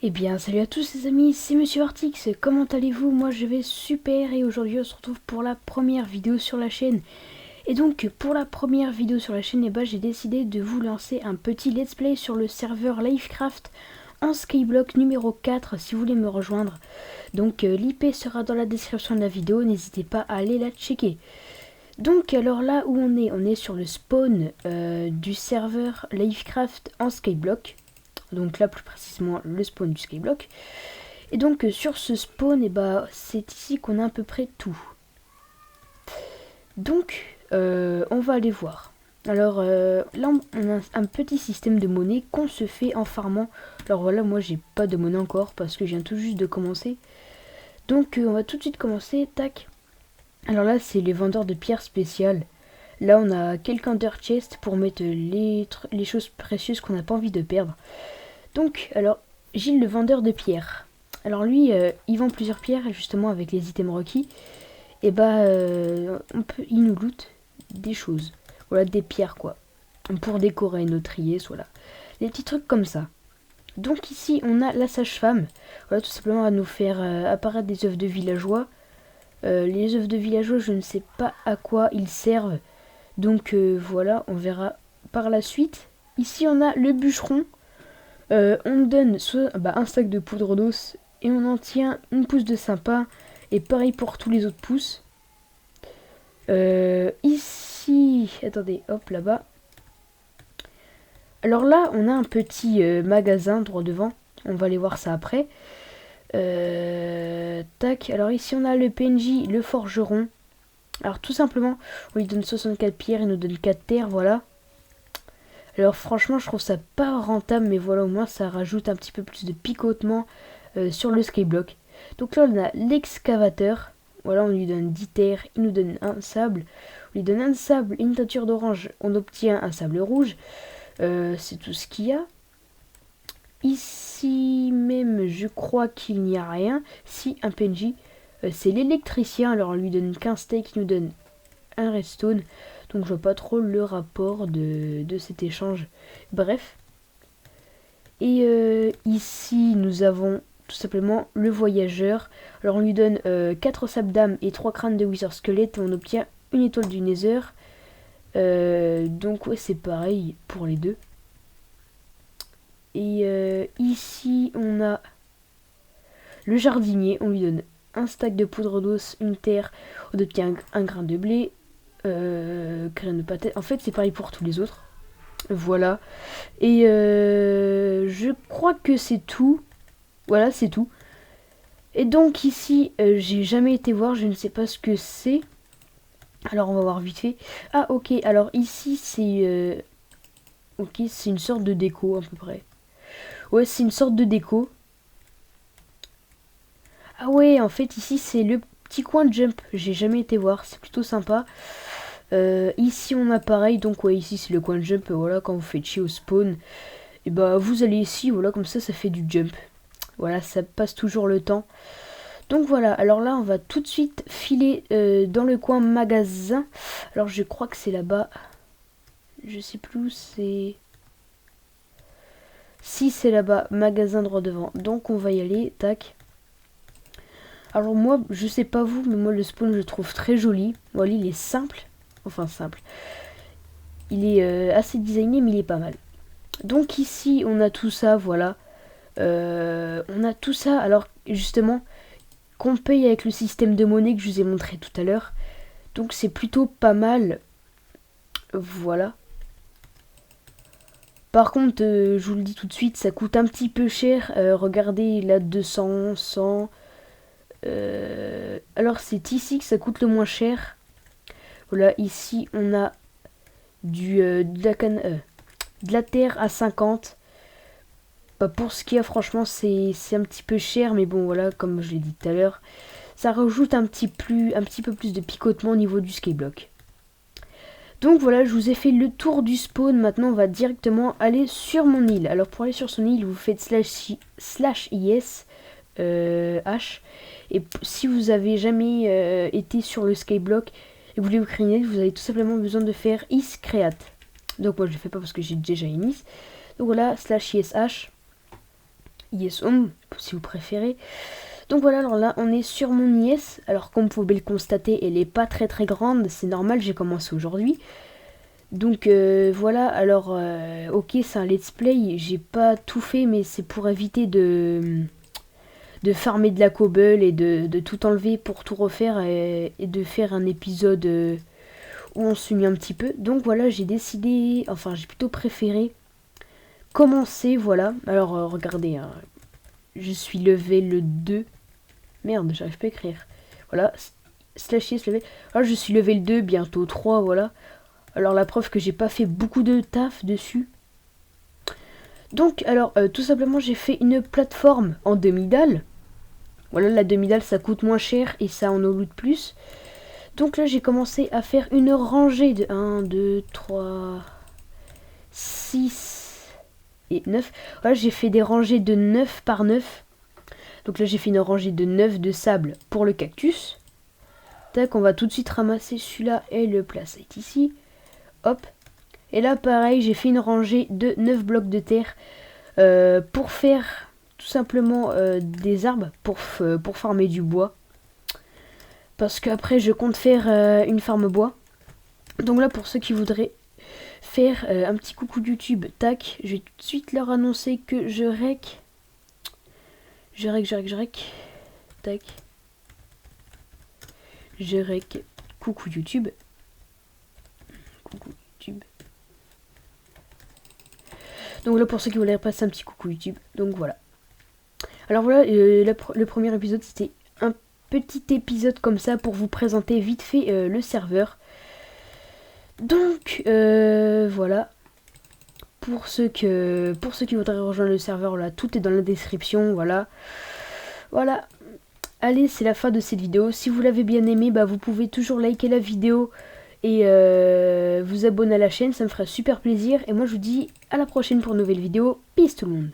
Eh bien, salut à tous les amis, c'est Monsieur Vortix, comment allez-vous? Moi je vais super et aujourd'hui on se retrouve pour la première vidéo sur la chaîne. Et donc pour la première vidéo sur la chaîne, j'ai décidé de vous lancer un petit let's play sur le serveur Livecraft en Skyblock numéro 4 si vous voulez me rejoindre. Donc l'IP sera dans la description de la vidéo, n'hésitez pas à aller la checker. Donc alors là où on est sur le spawn du serveur Livecraft en Skyblock. Donc là plus précisément le spawn du Skyblock. Et donc sur ce spawn, c'est ici qu'on a à peu près tout. Donc on va aller voir. Alors là on a un petit système de monnaie qu'on se fait en farmant. Alors voilà, moi j'ai pas de monnaie encore parce que je viens tout juste de commencer. Donc on va tout de suite commencer, tac. Alors là c'est les vendeurs de pierres spéciales. Là on a quelques under chest pour mettre les choses précieuses qu'on n'a pas envie de perdre. Donc, alors, Gilles le vendeur de pierres. Alors lui, il vend plusieurs pierres, justement, avec les items requis. Et il nous loot des choses. Voilà, des pierres, quoi. Pour décorer notre IS, voilà. Des petits trucs comme ça. Donc ici, on a la sage-femme. Voilà, tout simplement à nous faire apparaître des œufs de villageois. Les œufs de villageois, je ne sais pas à quoi ils servent. Donc voilà, on verra par la suite. Ici, on a le bûcheron. On donne soit un sac de poudre d'os et on en tient une pousse de sympa. Et pareil pour tous les autres pousses. Ici, attendez, hop là-bas. Alors là, on a un petit magasin droit devant. On va aller voir ça après. Tac, alors ici on a le PNJ, le forgeron. Alors tout simplement, on lui donne 64 pierres, il nous donne 4 terres, voilà. Alors franchement je trouve ça pas rentable, mais voilà, au moins ça rajoute un petit peu plus de picotement sur le skyblock. Donc là on a l'excavateur, voilà, on lui donne 10 terres, il nous donne un sable, on lui donne un sable, une teinture d'orange, on obtient un sable rouge. C'est tout ce qu'il y a. Ici même je crois qu'il n'y a rien. Si, un PNJ, c'est l'électricien, alors on lui donne 15 steaks, il nous donne un redstone. Donc je vois pas trop le rapport de cet échange. Bref. Et ici nous avons tout simplement le voyageur. Alors on lui donne 4 sables d'âme et 3 crânes de wither squelette. Et on obtient une étoile du nether. Donc ouais, c'est pareil pour les deux. Et ici on a le jardinier. On lui donne un stack de poudre d'os, une terre. On obtient un grain de blé. Graines de patates. En fait, c'est pareil pour tous les autres. Voilà. Et je crois que c'est tout. Voilà, c'est tout. Et donc ici, j'ai jamais été voir, je ne sais pas ce que c'est. Alors on va voir vite fait. Ah ok, alors ici c'est... ok, c'est une sorte de déco à peu près. Ouais, c'est une sorte de déco. Ah ouais, en fait ici c'est le petit coin de jump. J'ai jamais été voir, c'est plutôt sympa. Ici on a pareil, donc ouais, ici c'est le coin de jump. Voilà, quand vous faites chier au spawn, et vous allez ici, voilà, comme ça fait du jump. Voilà, ça passe toujours le temps. Donc voilà, alors là on va tout de suite filer dans le coin magasin. Alors je crois que c'est là-bas. Je sais plus où c'est. Si, c'est là-bas, magasin droit devant. Donc on va y aller, tac. Alors moi, je sais pas vous, mais moi le spawn je le trouve très joli. Voilà, il est simple. Enfin simple. Il est assez designé, mais il est pas mal. Donc ici, on a tout ça, voilà. On a tout ça, alors justement, qu'on paye avec le système de monnaie que je vous ai montré tout à l'heure. Donc c'est plutôt pas mal. Voilà. Par contre, je vous le dis tout de suite, ça coûte un petit peu cher. Regardez, là, 200, 100. Alors c'est ici que ça coûte le moins cher. Voilà, ici on a de la terre à 50. Pour ce qu'il y a, franchement, c'est un petit peu cher, mais bon, voilà, comme je l'ai dit tout à l'heure, ça rajoute un petit peu plus de picotement au niveau du skyblock. Donc voilà, je vous ai fait le tour du spawn. Maintenant, on va directement aller sur mon île. Alors pour aller sur son île, vous faites /is H. Et si vous avez jamais été sur le skyblock et vous voulez vous créer une île, vous avez tout simplement besoin de faire iscreate. Donc moi je ne le fais pas parce que j'ai déjà une is. Donc voilà, /ish. IS Home, si vous préférez. Donc voilà, alors là, on est sur mon IS. Alors comme vous pouvez le constater, elle est pas très très grande. C'est normal, j'ai commencé aujourd'hui. Donc voilà, alors ok, c'est un let's play. J'ai pas tout fait, mais c'est pour éviter de farmer de la cobble et de tout enlever pour tout refaire et de faire un épisode où on s'unit un petit peu. Donc voilà, j'ai décidé, enfin j'ai plutôt préféré commencer, voilà. Alors regardez, hein, je suis level 2. Merde, j'arrive pas à écrire. Voilà, slash yes level. Alors je suis level 2, bientôt 3, voilà. Alors la preuve que j'ai pas fait beaucoup de taf dessus. Donc alors tout simplement j'ai fait une plateforme en demi-dalle. Voilà, la demi-dalle ça coûte moins cher et ça en loot plus. Donc là j'ai commencé à faire une rangée de 1, 2, 3, 6 et 9. Voilà, j'ai fait des rangées de 9 par 9. Donc là j'ai fait une rangée de 9 de sable pour le cactus. Tac, on va tout de suite ramasser celui-là et le placer ici. Hop. Et là pareil, j'ai fait une rangée de 9 blocs de terre pour faire tout simplement des arbres pour farmer du bois. Parce qu'après je compte faire une farm bois. Donc là pour ceux qui voudraient faire un petit coucou YouTube, tac, je vais tout de suite leur annoncer que je rec. Tac. Je rec. Coucou YouTube. Coucou YouTube. Donc là pour ceux qui voulaient passer un petit coucou YouTube. Donc voilà. Alors voilà, le premier épisode c'était un petit épisode comme ça pour vous présenter vite fait le serveur. Donc voilà. Pour ceux qui voudraient rejoindre le serveur, là, tout est dans la description, voilà. Voilà. Allez, c'est la fin de cette vidéo. Si vous l'avez bien aimé, bah, vous pouvez toujours liker la vidéo et vous abonner à la chaîne, ça me ferait super plaisir. Et moi, je vous dis à la prochaine pour une nouvelle vidéo. Peace tout le monde.